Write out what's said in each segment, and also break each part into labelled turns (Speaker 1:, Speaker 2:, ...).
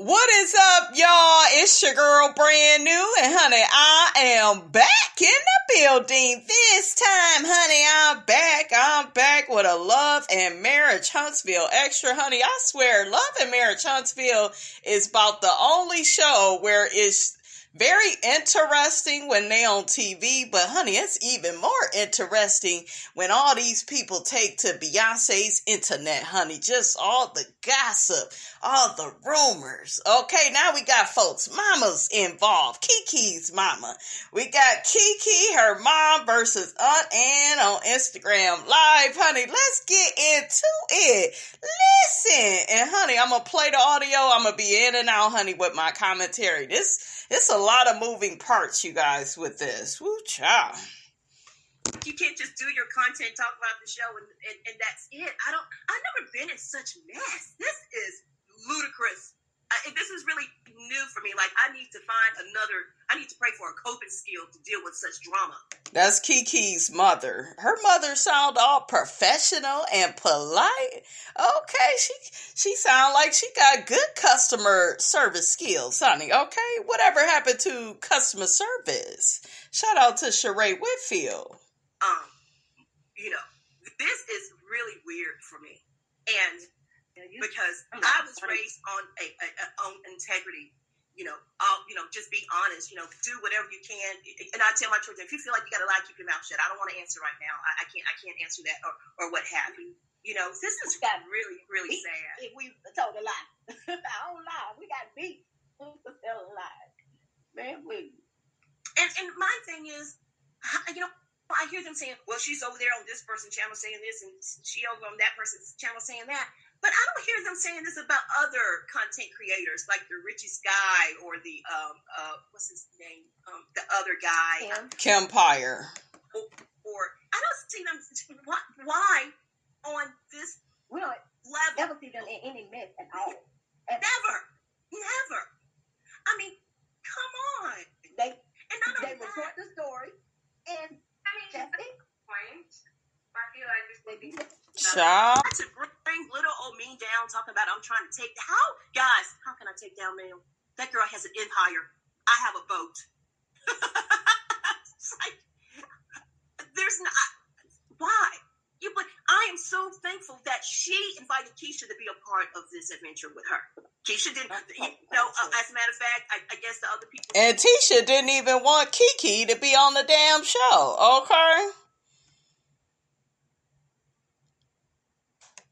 Speaker 1: What is up, y'all? It's your girl, Brand New, and honey, I am back in the building. This time, honey, I'm back with a Love and Marriage Huntsville extra, honey. I swear, Love and Marriage Huntsville is about the only show where it's very interesting when they on TV, but honey, it's even more interesting when all these people take to Beyonce's internet, honey. Just all the gossip, all the rumors. Okay, now we got folks' mamas involved. Keke'S mama. We got Keke, her mom, versus Aunt Ann on Instagram Live, honey. Let's get into it. Listen, and honey, I'm gonna play the audio. I'm gonna be in and out, honey, with my commentary. It's a lot of moving parts, you guys, with this. Woo, child.
Speaker 2: You can't just do your content, talk about the show, and that's it. I've never been in such mess. This is ludicrous. This is really new for me. Like, I need to pray for a coping skill to deal with such drama.
Speaker 1: That's Keke's mother. Her mother sound all professional and polite. Okay, she sound like she got good customer service skills, honey. Okay, whatever happened to customer service? Shout out to Sheree Whitfield.
Speaker 2: This is really weird for me, and because I was raised on integrity. Just be honest, do whatever you can. And I tell my children, if you feel like you got to lie, keep your mouth shut. I don't want to answer right now. I can't answer that or what have you. This is really, really sad.
Speaker 3: If we told a lie. I don't lie. We got beat. Who's to tell a lie? Man, please.
Speaker 2: And my thing is, I hear them saying, well, she's over there on this person's channel saying this, and she over on that person's channel saying that. But I don't hear them saying this about other content creators, like the Richest Guy or the, what's his name? The other guy.
Speaker 1: Kempire.
Speaker 2: Or I don't see them, why on this level?
Speaker 3: Never see them in any mess at all.
Speaker 2: Never. I mean, come on.
Speaker 3: They report the story, and that's it.
Speaker 2: I feel like this would be
Speaker 1: child.
Speaker 2: To bring little old me down, talking about I'm trying to take how can I take down Mel? That girl has an empire. I have a boat. It's like, there's not why. But I am so thankful that she invited Keisha to be a part of this adventure with her. Keisha didn't, as a matter of fact, I guess the other people.
Speaker 1: And Tisha didn't even want Keke to be on the damn show, okay?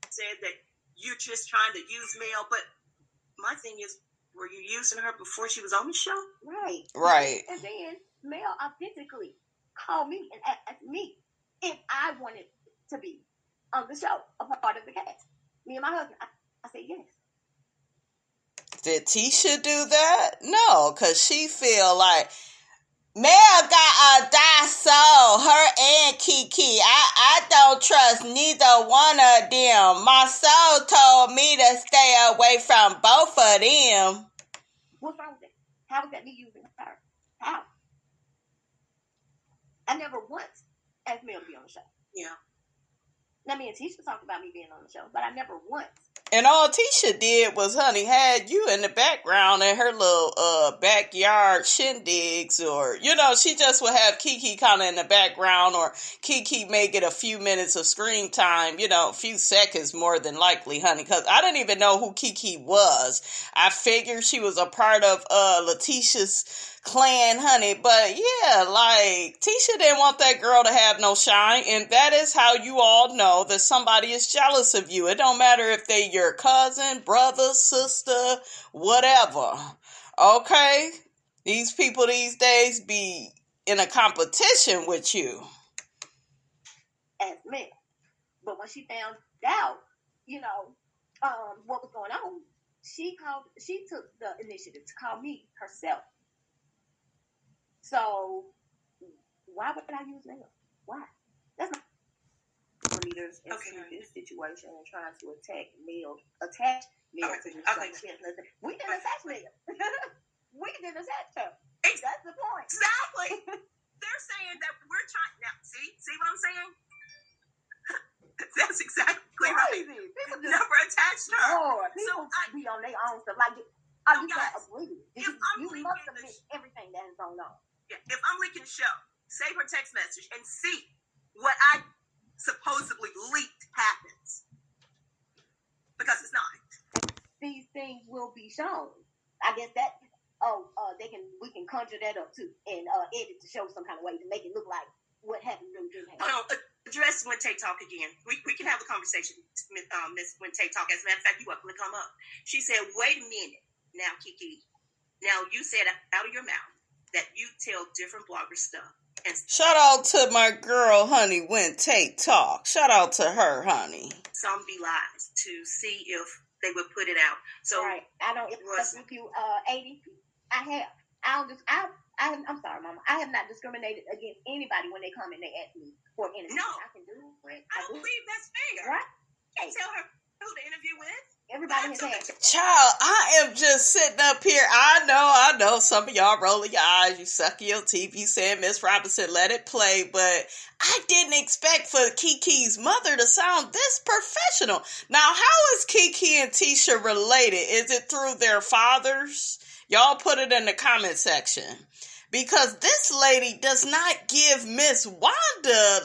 Speaker 2: Said that you're just trying to use Mel, but my thing is, were you using her before she was on the show?
Speaker 3: Right. And then Mel authentically called me and asked me if I wanted to be on the show, a part of the cast. Me and my husband, I said yes.
Speaker 1: Did Tisha do that? No, because she feel like Mel got a die soul, her and Keke. I don't trust neither one of them. My soul told me to stay away from both of them.
Speaker 3: What's wrong with that? How is that me using her? How? I never once asked Mel to be on the show.
Speaker 2: Yeah.
Speaker 3: Now, me and Tisha talked about me being on the show, but I never once.
Speaker 1: And all Tisha did was, honey, had you in the background in her little backyard shindigs, or, she just would have Keke kind of in the background, or Keke may get a few minutes of screen time, a few seconds more than likely, honey, because I didn't even know who Keke was. I figured she was a part of Letitia's clan, honey, but yeah, like, Tisha didn't want that girl to have no shine, and that is how you all know that somebody is jealous of you. It don't matter if they your cousin, brother, sister, whatever, okay? These people these days be in a competition with you.
Speaker 3: As men. But when she found out, what was going on, she took the initiative to call me herself. So, why would I use Mel? Why? That's not leaders in this situation and trying to attach Mel to this. We didn't attach Mel. We didn't attach her. That's the point.
Speaker 2: Exactly. They're saying that we're trying. Now, see what I'm saying? That's exactly right.
Speaker 3: People
Speaker 2: never attached her.
Speaker 3: Lord, people be on their own stuff. Like, Are you that oblivious? You must have missed everything that is going on.
Speaker 2: Yeah, if I'm leaking the show, save her text message and see what I supposedly leaked happens. Because it's not.
Speaker 3: These things will be shown. I guess that we can conjure that up too and edit to show some kind of way to make it look like what happened really did happen.
Speaker 2: Address Wente Talk again. We can have a conversation, Miss Wente Talk. As a matter of fact, you welcome to come up. She said, wait a minute now, Keke. Now you said out of your mouth that you tell different bloggers stuff. And
Speaker 1: shout out to my girl, honey, Wente Talk. Shout out to her, honey.
Speaker 2: Some be lies to see if they would put it out. So
Speaker 3: right. I don't with you, 80. I'm sorry, Mama. I have not discriminated against anybody when they come and they ask me for an interview.
Speaker 2: No,
Speaker 3: I can do it.
Speaker 2: I don't believe that's fair.
Speaker 3: Right?
Speaker 2: Can't tell her who to interview with.
Speaker 3: Everybody has had.
Speaker 1: Child, I am just sitting up here. I know some of y'all rolling your eyes. You sucking your teeth. You saying, Miss Robinson, let it play. But I didn't expect for Keke's mother to sound this professional. Now, how is Keke and Tisha related? Is it through their fathers? Y'all put it in the comment section. Because this lady does not give Miss Wanda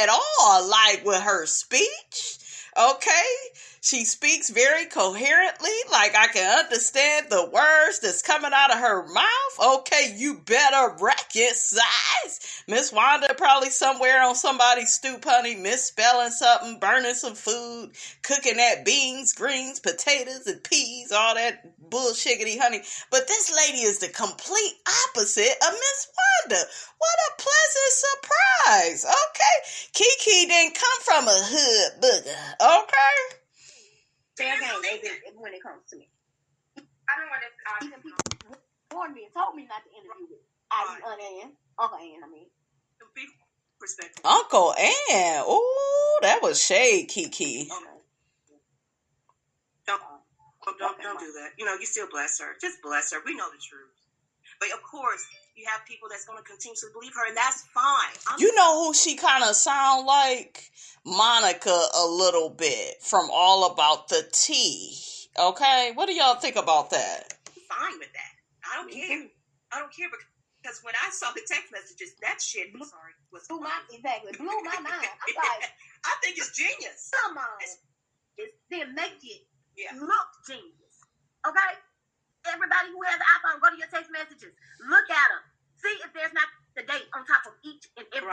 Speaker 1: at all, with her speech. Okay? She speaks very coherently, I can understand the words that's coming out of her mouth. Okay, you better recognize. Miss Wanda probably somewhere on somebody's stoop, honey, misspelling something, burning some food, cooking that beans, greens, potatoes, and peas, all that bullshiggity, honey. But this lady is the complete opposite of Miss Wanda. What a pleasant surprise. Okay, Keke didn't come from a hood booger. Okay.
Speaker 3: Fair game when it comes to me.
Speaker 2: I don't want to.
Speaker 3: Even people warned me and told me not to interview with Uncle Ann.
Speaker 2: Perspective.
Speaker 1: Uncle Ann. Ooh, that was shade, Keke.
Speaker 2: Don't do that. You still bless her. Just bless her. We know the truth. But of course, you have people that's going to continuously believe her, and that's fine.
Speaker 1: You know who she kind of sound like? Monica a little bit from All About the Tea. Okay? What do y'all think about that?
Speaker 2: I'm fine with that. I don't care. I don't care because when I saw the text messages, that shit blew my
Speaker 3: mind. I'm like,
Speaker 2: I think it's genius.
Speaker 3: Come on. Then make it look genius. Okay? Everybody who has an iPhone, go to your text messages. Look at them. See if there's not the date on top of each and every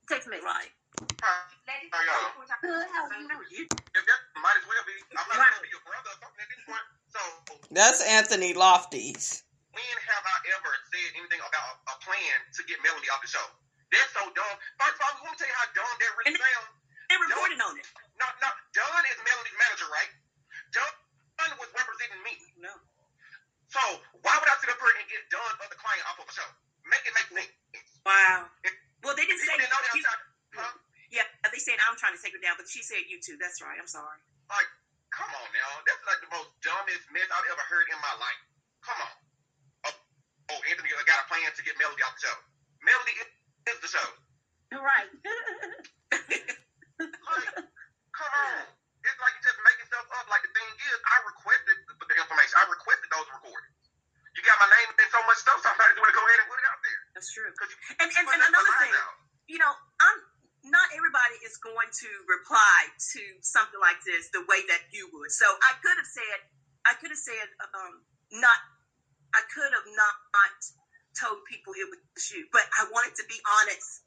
Speaker 3: text message.
Speaker 2: Right.
Speaker 3: Good, how are you?
Speaker 4: Might as well be. I'm not going to be your brother or something at this point. So,
Speaker 1: that's Anthony Lofty's.
Speaker 4: When have I ever said anything about a plan to get Melody off the show? That's so dumb. First of all, let me tell you how dumb that really sounds.
Speaker 2: They reported on it.
Speaker 4: No, John is Melody's manager, right? John was representing me.
Speaker 2: No.
Speaker 4: So, why would I sit up here and get John or the client off of a show? Make it make sense.
Speaker 2: Wow. Well, they didn't say
Speaker 4: that. Huh?
Speaker 2: Yeah, they said I'm trying to take her down, but she said you too. That's right. I'm sorry.
Speaker 4: Like, come on now. That's like the most dumbest mess I've ever heard in my life. Come on. Anthony got a plan to get Melody off the show. Melody is the show.
Speaker 3: Right.
Speaker 4: Come on. It's like you're just making stuff up. Like, the thing is, I requested the information. I requested those recordings. You got my name in so much stuff, somebody's going to go ahead and put it out there.
Speaker 2: That's true. And another thing, not everybody is going to reply to something like this the way that you would. So I could have said, not told people it was you, but I wanted to be honest.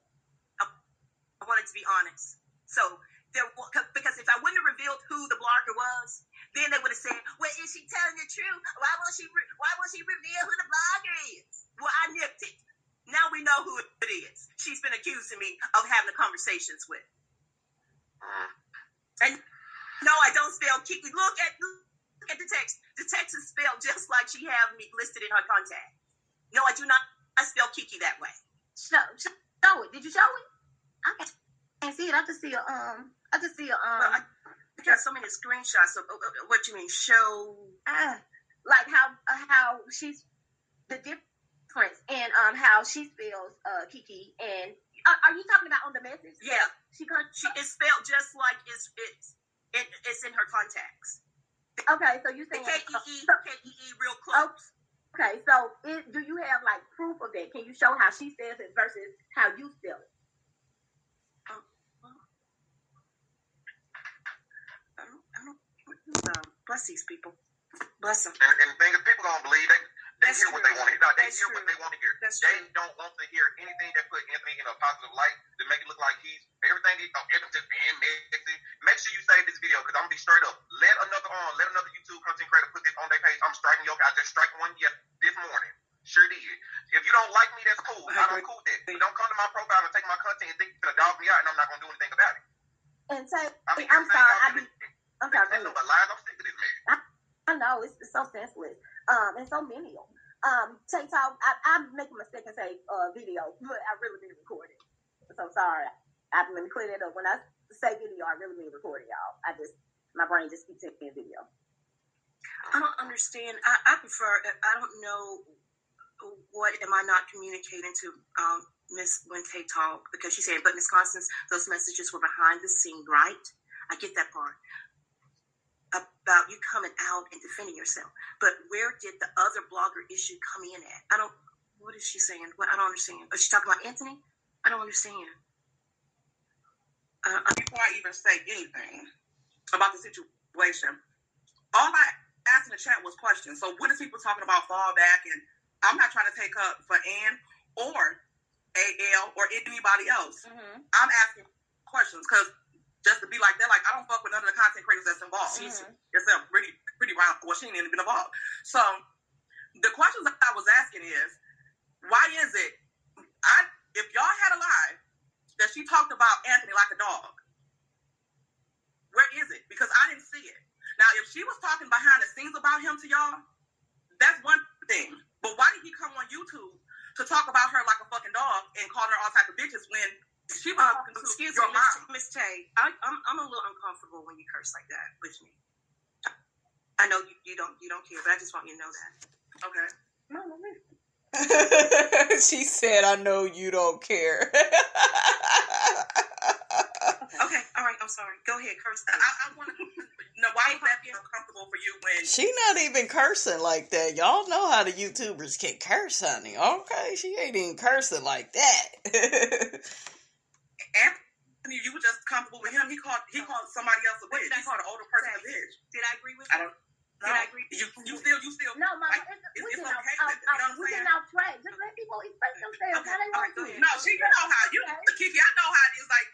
Speaker 2: So because if I wouldn't have revealed who the blogger was, then they would have said, well, is she telling the truth? Why won't she reveal who the blogger is? Well, I nipped it. Now we know who it is. She's been accusing me of having conversations with. And no, I don't spell Keke. Look at the text. The text is spelled just like she have me listed in her contact. No, I do not. I spell Keke that way.
Speaker 3: Show it. Did you show it? I can't see it. I just see a
Speaker 2: I got so many screenshots of what you mean. Show
Speaker 3: like how she's the difference in how she spells Keke, and are you talking about on the message?
Speaker 2: Yeah, she is spelled just like it's in her contacts.
Speaker 3: Okay, so you saying
Speaker 2: Keke
Speaker 3: can you show how she says it versus how you spell it?
Speaker 2: Bless these people. Bless them.
Speaker 4: And the thing is, people gonna believe they
Speaker 2: That's
Speaker 4: hear what
Speaker 2: true.
Speaker 4: they want to hear. They
Speaker 2: That's
Speaker 4: hear
Speaker 2: true.
Speaker 4: what they want to hear.
Speaker 2: That's
Speaker 4: They
Speaker 2: true.
Speaker 4: don't want to hear anything that put Anthony in a positive light to make it look like he's everything. Everything's just being messy. Make sure you save this video because I'm gonna be straight up. Let another YouTube content creator put this on their page. I'm striking your guys. I just strike one this morning. Sure did. If you don't like me, that's cool. I'm cool with that. But don't come to my profile and take my content and think you're gonna dog me out and I'm not gonna do anything about it.
Speaker 3: And say,
Speaker 4: I'm sorry.
Speaker 3: I'm sorry.
Speaker 4: But lies, I'm sick of this man.
Speaker 3: I know it's so senseless. And so menial. TikTok, I make a mistake and say video, but I really mean recording. So sorry. I've been clear that up. When I say video, I really mean recording, y'all. My brain just keeps saying video.
Speaker 2: I don't understand. I prefer. I don't know what am I not communicating to Miss Wente Talk because she's saying, but Miss Constance, those messages were behind the scene, right? I get that part. About you coming out and defending yourself. But where did the other blogger issue come in at? What is she saying? I don't understand. Is she talking about Anthony? I don't understand.
Speaker 5: Before I even say anything about the situation, all I asked in the chat was questions. So what is people talking about fallback? And I'm not trying to take up for Ann or AL or anybody else.
Speaker 3: Mm-hmm.
Speaker 5: I'm asking questions because just to be like that, like I don't fuck with none of the content creators that's involved.
Speaker 3: Mm-hmm.
Speaker 5: It's a pretty round. Well, she ain't even been involved. So the questions that I was asking is, why is it? If y'all had a live that she talked about Anthony like a dog, where is it? Because I didn't see it. Now, if she was talking behind the scenes about him to y'all, that's one thing. But why did he come on YouTube to talk about her like a fucking dog and calling her all type of bitches when she was talking to
Speaker 2: Excuse
Speaker 5: your
Speaker 2: me,
Speaker 5: mom?
Speaker 2: Miss Tay. I'm a little uncomfortable when you curse like that with me. I know you don't care, but I just want you to know that.
Speaker 5: Okay.
Speaker 1: She said, I know you don't care.
Speaker 2: Okay, all right, I'm sorry. Go ahead, curse.
Speaker 5: I want to know why is that being uncomfortable for you when
Speaker 1: She not even cursing like that. Y'all know how the YouTubers can curse, honey. Okay, she ain't even cursing like that.
Speaker 5: Anthony, you were just comfortable with him. He called somebody else a bitch. He called an older person a bitch.
Speaker 2: Did I agree with
Speaker 5: I
Speaker 2: you?
Speaker 5: don't.
Speaker 2: Did I agree?
Speaker 5: You still.
Speaker 3: No, Mama,
Speaker 5: like,
Speaker 3: we
Speaker 5: it's
Speaker 3: can
Speaker 5: okay. You know what I'm
Speaker 3: we
Speaker 5: saying?
Speaker 3: can out track. Just let people express themselves how they want to.
Speaker 5: No, you know how you, Kiki. I know how it is. Like,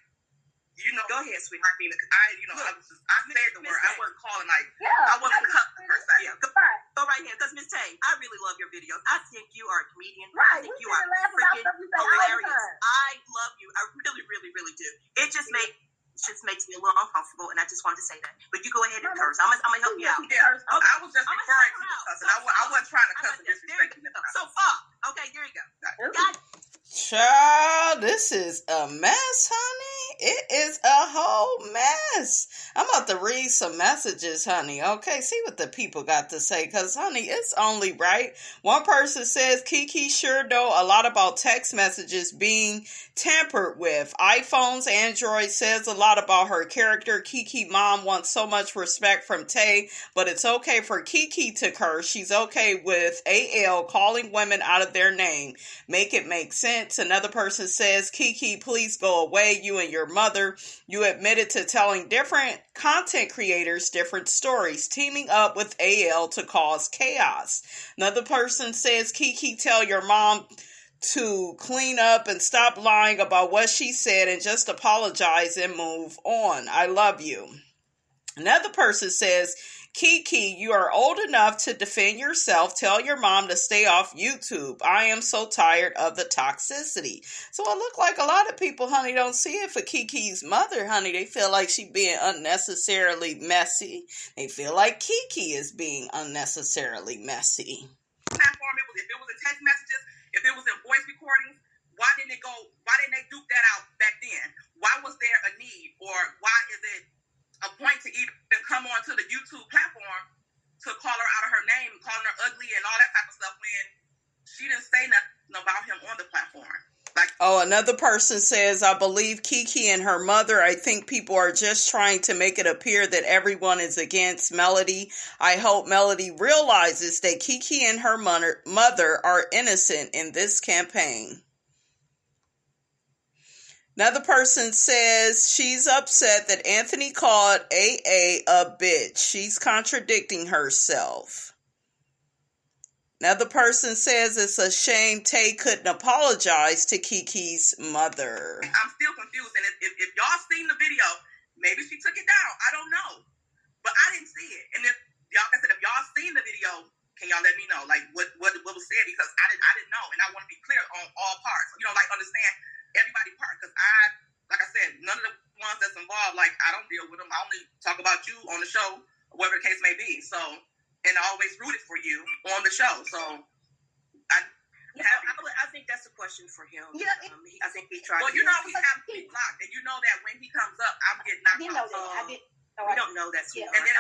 Speaker 5: you know.
Speaker 2: Go ahead, sweetie.
Speaker 5: I mean, I said the word. I wasn't calling like.
Speaker 3: Yeah.
Speaker 5: I wasn't cussing per se.
Speaker 2: Yeah,
Speaker 3: Right.
Speaker 2: go right ahead. Because Miss Tay, I really love your videos. I think you are a comedian.
Speaker 3: Right.
Speaker 2: I think
Speaker 3: We
Speaker 2: you are
Speaker 3: can laugh about
Speaker 2: freaking
Speaker 3: stuff you say all the
Speaker 2: hilarious.
Speaker 3: time.
Speaker 2: I love you. I really, really, really do. It just makes me a little uncomfortable, and I just wanted to say that. But you go ahead and curse. I'm gonna help you out.
Speaker 5: Yeah,
Speaker 2: Okay.
Speaker 5: I was just
Speaker 2: I'm
Speaker 5: referring to
Speaker 2: gonna help
Speaker 5: cussing.
Speaker 2: you out.
Speaker 5: I wasn't trying to
Speaker 2: I'm
Speaker 5: cuss
Speaker 2: gonna-
Speaker 5: and disrespect you.
Speaker 2: So fuck. Okay, here you go. Got it.
Speaker 1: Child, this is a mess, honey. It is a whole mess. I'm about to read some messages, honey. Okay, see what the people got to say. Because, honey, it's only right. One person says, Keke sure know a lot about text messages being tampered with. iPhones, Android says a lot about her character. Keke mom wants so much respect from Tay, but it's okay for Keke to curse. She's okay with AL calling women out of their name. Make it make sense. Another person says, Keke, please go away. You and your mother, you admitted to telling different content creators different stories, teaming up with AL to cause chaos. Another person says, Keke, tell your mom to clean up and stop lying about what she said and just apologize and move on. I love you. Another person says, Keke, you are old enough to defend yourself. Tell your mom to stay off YouTube. I am so tired of the toxicity. So it look like a lot of people, honey, don't see it for Keke's mother, honey. They feel like she being unnecessarily messy. They feel like Keke is being unnecessarily messy.
Speaker 5: Platform, if it was in text messages, if it was in voice recordings, why didn't they duke that out back then? Why was there a need, or why is it a point to even come onto the YouTube platform to call her out of her name, calling her ugly and all that type of stuff when she didn't say nothing about him on the platform? Like,
Speaker 1: Oh, another person says, I believe Keke and her mother. I think people are just trying to make it appear that everyone is against Melody. I hope Melody realizes that Keke and her mother are innocent in this campaign. Another person says she's upset that Anthony called AA a bitch. She's contradicting herself. Another person says it's a shame Tay couldn't apologize to Keke's mother.
Speaker 5: I'm still confused. And if y'all seen the video, maybe she took it down. I don't know. But I didn't see it. And if y'all seen the video, can y'all let me know like what was said? Because I didn't know, and I want to be clear on all parts. Like understand everybody's part. Because like I said, none of the ones that's involved, like I don't deal with them. I only talk about you on the show, whatever the case may be. So. And I always rooted for you on the show. So,
Speaker 2: I think that's a question for him.
Speaker 3: Yeah,
Speaker 2: I think he tried.
Speaker 5: Well, you know he has to be blocked, and you know that when he comes up, I'm getting knocked out.
Speaker 2: We don't know that.
Speaker 3: Yeah.
Speaker 5: And then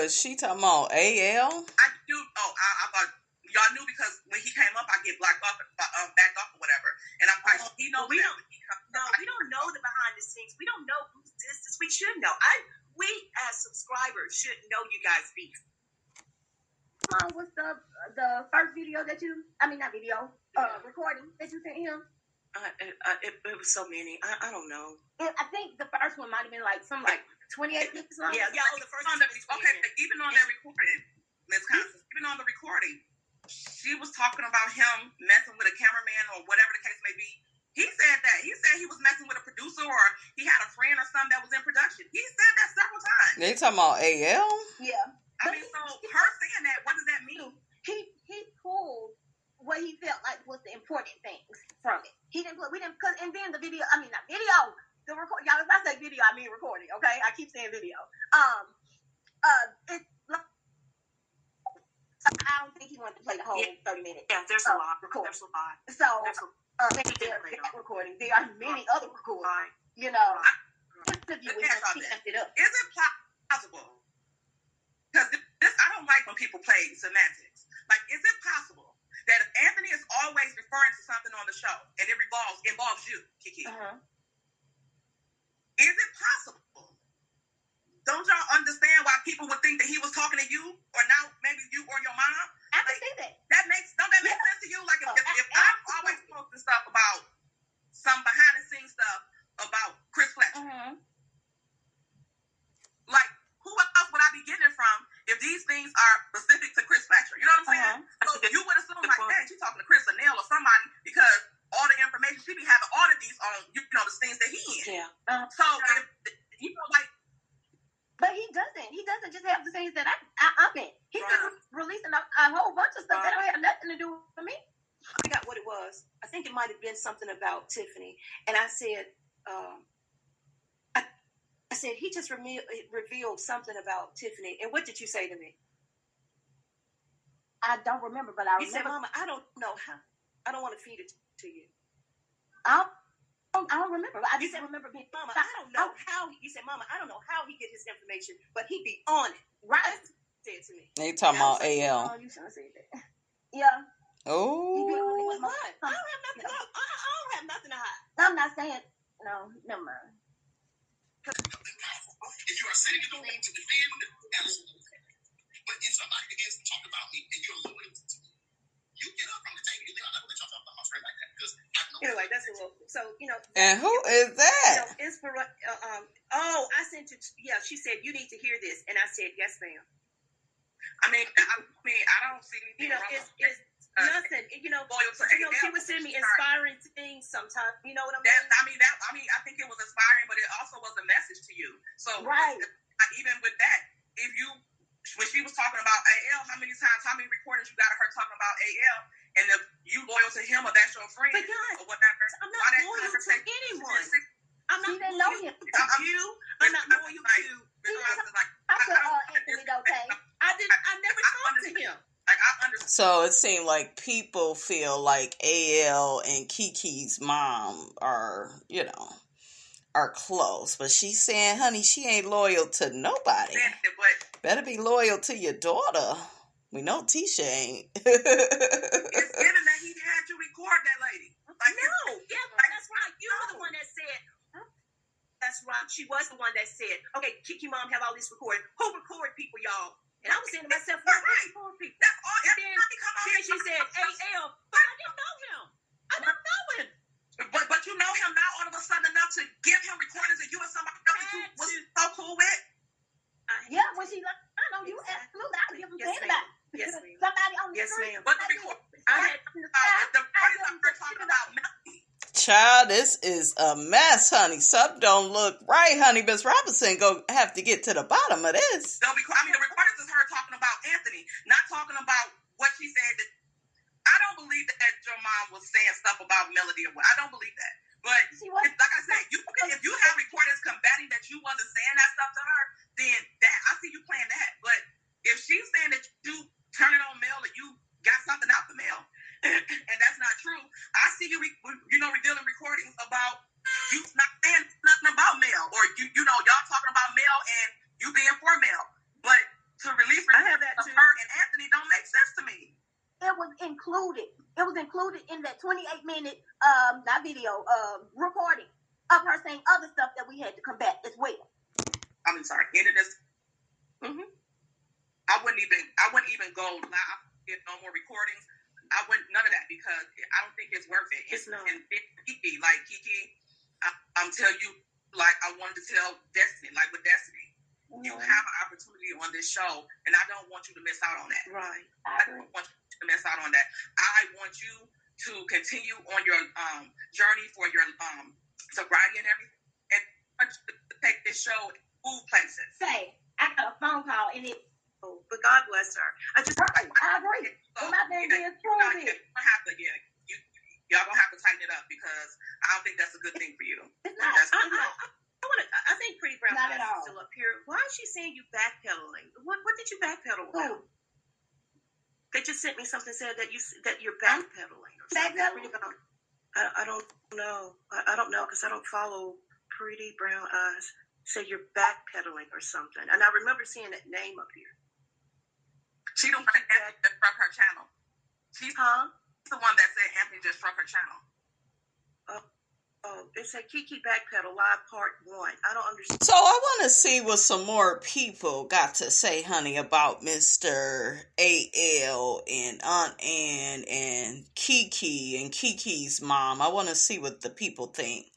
Speaker 1: is she talking about AL?
Speaker 5: I do. I thought y'all knew because when he came up, I get blocked off, backed off or whatever. And I'm like, he knows.
Speaker 2: We don't know the behind the scenes. We don't know who's this. We should know. We as subscribers should know you guys beef.
Speaker 3: What's the first video that recording that you sent him?
Speaker 2: It was so many. I don't know.
Speaker 3: I think the first one might have been like 28 minutes long.
Speaker 2: Yeah. The first one.
Speaker 5: Even on that recording, Ms. Constance, even on the recording, she was talking about him messing with a cameraman or whatever the case may be. He said that. He said he was messing with a producer or he had a friend or something that was in production. He said that several times.
Speaker 1: They talking about AL?
Speaker 3: Yeah.
Speaker 5: So her saying that, what does that mean?
Speaker 3: He pulled what he felt like was the important things from it. And then the video, the record, y'all, if I say video, I mean recording, okay? I keep saying video. I don't think he wanted to play the whole 30 minutes.
Speaker 2: Yeah, there's a lot.
Speaker 3: Recording.
Speaker 2: There's a lot.
Speaker 3: So, that recording, there are many other recordings,
Speaker 5: Let me ask y'all this. Is it possible? Because I don't like when people play semantics. Like, is it possible that if Anthony is always referring to something on the show and it involves you, Keke, is it possible? Don't y'all understand why people would think that he was talking to you, or now maybe you or your mom?
Speaker 3: I can see that.
Speaker 5: Don't that make sense to you? Like, if I'm always posting stuff about some behind the scenes stuff about Chris Fletcher, like, who else would I be getting it from if these things are specific to Chris Fletcher? You know what I'm saying? So you would assume like, man, she's talking to Chris or Neil or somebody because all the information she be having all of these on, the scenes that he in.
Speaker 2: Yeah.
Speaker 5: So if like.
Speaker 3: But he doesn't just have the things that I'm in. He's releasing a whole bunch of stuff that don't have nothing to do with me.
Speaker 2: I forgot what it was. I think it might have been something about Tiffany. And I said, he just revealed something about Tiffany. And what did you say to me?
Speaker 3: I don't remember, but I remember.
Speaker 2: You said, Mama, I don't know how. I don't want to feed it to you.
Speaker 3: I don't remember. I just remember being,
Speaker 2: Mama, I don't know how. You said, Mama, I don't know how he get his information, but he be on it.
Speaker 3: Right.
Speaker 2: Said to me.
Speaker 1: They talking about AL.
Speaker 3: Oh, you shouldn't say that. Yeah.
Speaker 1: Oh.
Speaker 2: What? I don't have nothing. I don't have nothing to hide.
Speaker 3: I'm not saying. No, never mind.
Speaker 4: If you are sitting in the room to defend, absolutely. But if somebody begins to talk about me and you're loyal to me, you get up from the table. I'm not going to let y'all talk about my friend like that because I know.
Speaker 2: Anyway, that's a little. So
Speaker 1: And who is that?
Speaker 2: I sent it. Yeah, she said you need to hear this, and I said yes, ma'am.
Speaker 5: I don't see anything wrong.
Speaker 2: It's nothing. She would send me inspiring things sometimes. You know what I mean?
Speaker 5: I think it was inspiring, but it also was a message to you. So
Speaker 3: right.
Speaker 5: Even with that, when she was talking about AL, how many recordings you got of her talking about AL, and if you loyal to him or that's your friend or whatever,
Speaker 2: I'm not loyal to anyone. I'm not loyal to you. I'm not loyal to.
Speaker 3: Anthony Dote.
Speaker 2: I never talked to him.
Speaker 5: Like, I understand.
Speaker 1: So it seemed like people feel like AL and Keke's mom are close. But she's saying, honey, she ain't loyal to nobody. Better be loyal to your daughter. We know Tisha ain't.
Speaker 5: It's given that he had to record that lady. Like,
Speaker 2: no, yeah, that's right. You were the one that said. That's right. She was the one that said, "Okay, Keke mom have all this recorded. Who record people, y'all?" And I was saying to myself, "Who record people?"
Speaker 5: that's all.
Speaker 2: And then she said, "AL," but I didn't know him. I don't know him.
Speaker 5: But you know him now all of a sudden enough to give him recordings of you and somebody else that you was so cool with.
Speaker 3: Yeah, when she like, I know you absolutely. I give them to anybody.
Speaker 2: Yes, ma'am.
Speaker 3: Somebody on the
Speaker 2: Yes,
Speaker 3: street.
Speaker 2: ma'am.
Speaker 5: But the recordings, the parties that we're talking about, Melody.
Speaker 1: Child, this is a mess, honey. Something don't look right, honey. Miss Robinson go have to get to the bottom of this.
Speaker 5: The recordings is her talking about Anthony, not talking about what she said. That I don't believe that your mom was saying stuff about Melody or what. I don't believe that. But like I said, if you have recordings combating that you wasn't saying that stuff to her, then that I see you playing that. But if she's saying that you turn it on mail or you got something out the mail, and that's not true, I see you, revealing recordings about you not saying nothing about mail, or y'all talking about mail and you being for mail. But to release recordings of her and Anthony don't make sense to me.
Speaker 3: It was included. It was included in that 28-minute not video recording of her saying other stuff that we had to combat as well.
Speaker 5: I'm sorry. Into this, I wouldn't even go live. Get no more recordings. I wouldn't none of that because I don't think it's worth it.
Speaker 2: It's not.
Speaker 5: And Keke, I'm telling you, like I wanted to tell Destiny, like with Destiny, you have an opportunity on this show, and I don't want you to miss out on that.
Speaker 2: Right.
Speaker 5: I don't want you to miss out on that. I want you to continue on your journey for your sobriety and everything, and I want you to take this show to move places.
Speaker 3: Say, I got a phone call and it.
Speaker 2: Oh, but God bless her. I
Speaker 3: agree.
Speaker 5: So,
Speaker 3: My thing is prove it.
Speaker 5: Y'all gonna have to tighten it up because I don't think that's a good thing for you.
Speaker 3: It's not.
Speaker 2: I think Pretty Brown
Speaker 3: Not at all.
Speaker 2: is still up here. Why is she saying you backpedaling? What did you backpedal about? They just sent me something said that you're backpedaling or something.
Speaker 3: Backpedaling?
Speaker 2: I don't know. I don't know because I don't follow Pretty Brown Eyes. Say you're backpedaling or something, and I remember seeing that name up here.
Speaker 5: She the one that struck her channel. She's the one that said Anthony just struck her channel.
Speaker 2: Oh, it said Keke Backpedal Live Part 1. I don't understand.
Speaker 1: So I want to see what some more people got to say, honey, about Mr. A.L. and Aunt Ann and Keke and Keke's mom. I want to see what the people think.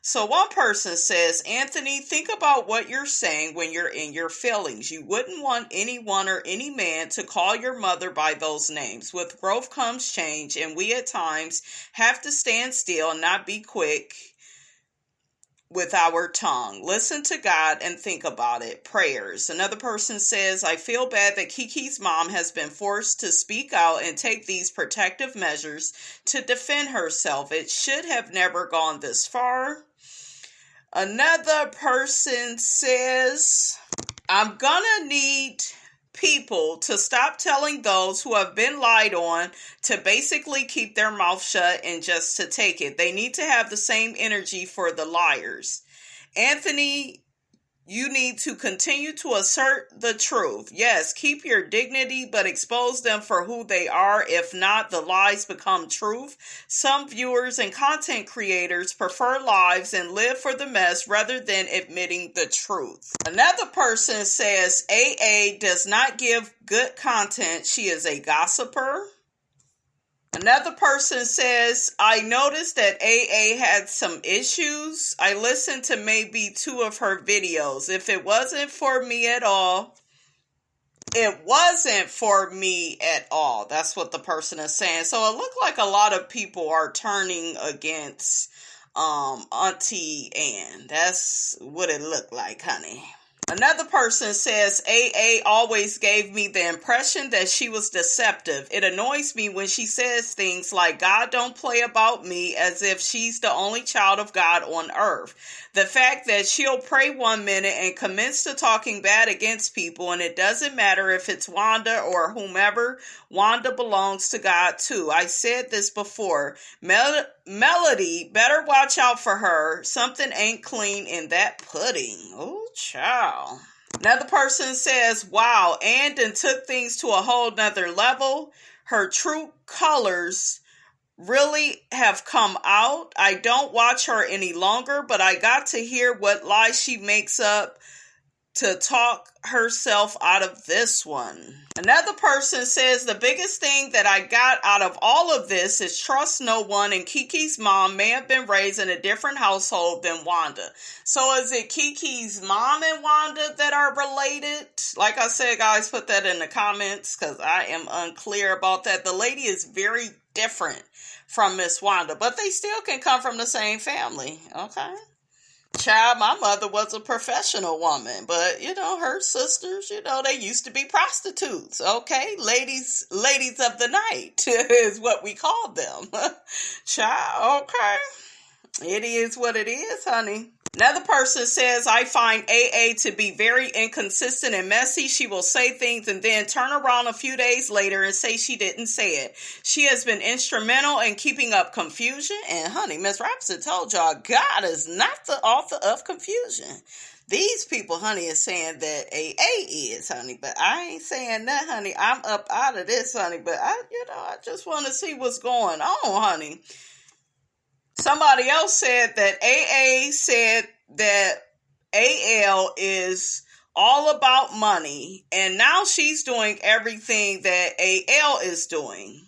Speaker 1: So one person says, Anthony, think about what you're saying when you're in your feelings. You wouldn't want anyone or any man to call your mother by those names. With growth comes change, and we at times have to stand still and not be quick with our tongue. Listen to God and think about it. Prayers. Another person says, I feel bad that Keke's mom has been forced to speak out and take these protective measures to defend herself. It should have never gone this far. Another person says, I'm gonna need people to stop telling those who have been lied on to basically keep their mouth shut and just to take it. They need to have the same energy for the liars. Anthony, you need to continue to assert the truth. Yes, keep your dignity, but expose them for who they are. If not, the lies become truth. Some viewers and content creators prefer lies and live for the mess rather than admitting the truth. Another person says, AA does not give good content. She is a gossiper. Another person says, I noticed that AA had some issues. I listened to maybe 2 of her videos. If it wasn't for me at all, it wasn't for me at all. That's what the person is saying. So it looked like a lot of people are turning against Auntie Ann. That's what it looked like, honey. Another person says, AA always gave me the impression that she was deceptive. It annoys me when she says things like, God don't play about me, as if she's the only child of God on earth. The fact that she'll pray 1 minute and commence to talking bad against people, and it doesn't matter if it's Wanda or whomever, Wanda belongs to God too. I said this before. Melody, better watch out for her. Something ain't clean in that pudding. Oh, child. Another person says, wow, Andon took things to a whole nother level. Her true colors really have come out. I don't watch her any longer, but I got to hear what lies she makes up to talk herself out of this one. Another person says, the biggest thing that I got out of all of this is trust no one, and Keke'S mom may have been raised in a different household than Wanda. So is it Keke'S mom and Wanda that are related? Like I said, guys, put that in the comments because I am unclear about that. The lady is very different from Miss Wanda, but they still can come from the same family, okay? Child, my mother was a professional woman, but, her sisters, they used to be prostitutes, okay? Ladies of the night is what we call them. Child, okay. It is what it is, honey. Another person says, I find AA to be very inconsistent and messy. She will say things and then turn around a few days later and say she didn't say it. She has been instrumental in keeping up confusion. And honey, Miss Robinson told y'all, God is not the author of confusion. These people, honey, is saying that AA is, honey, but I ain't saying that, honey. I'm up out of this, honey, but I just want to see what's going on, honey. Somebody else said that AA said that AL is all about money, and now she's doing everything that AL is doing.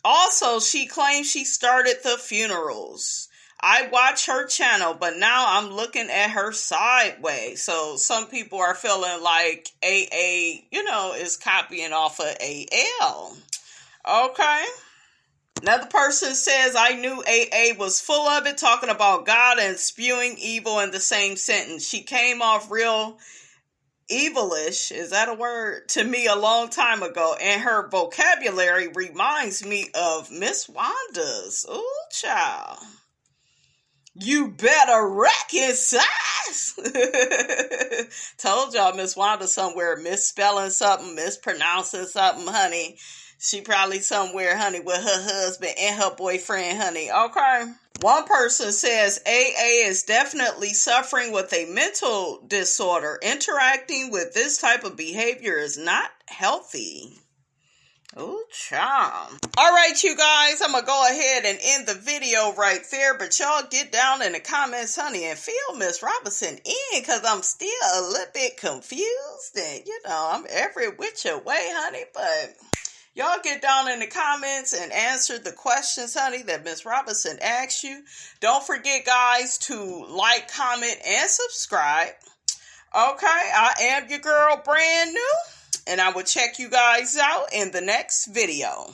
Speaker 1: Also, she claims she started the funerals. I watch her channel, but now I'm looking at her sideways. So some people are feeling like AA, is copying off of AL. Okay. Another person says, I knew AA was full of it, talking about God and spewing evil in the same sentence. She came off real evilish, is that a word, to me a long time ago, and her vocabulary reminds me of Miss Wanda's. Ooh, child. You better recognize. Told y'all Miss Wanda somewhere misspelling something, mispronouncing something, honey. She probably somewhere, honey, with her husband and her boyfriend, honey. Okay. One person says AA is definitely suffering with a mental disorder. Interacting with this type of behavior is not healthy. Oh, child. All right, you guys, I'm going to go ahead and end the video right there, but y'all get down in the comments, honey, and fill Miss Robinson in, because I'm still a little bit confused, and, I'm every which way, honey, but y'all get down in the comments and answer the questions, honey, that Miss Robinson asked you. Don't forget, guys, to like, comment, and subscribe. Okay, I am your girl, brand new. And I will check you guys out in the next video.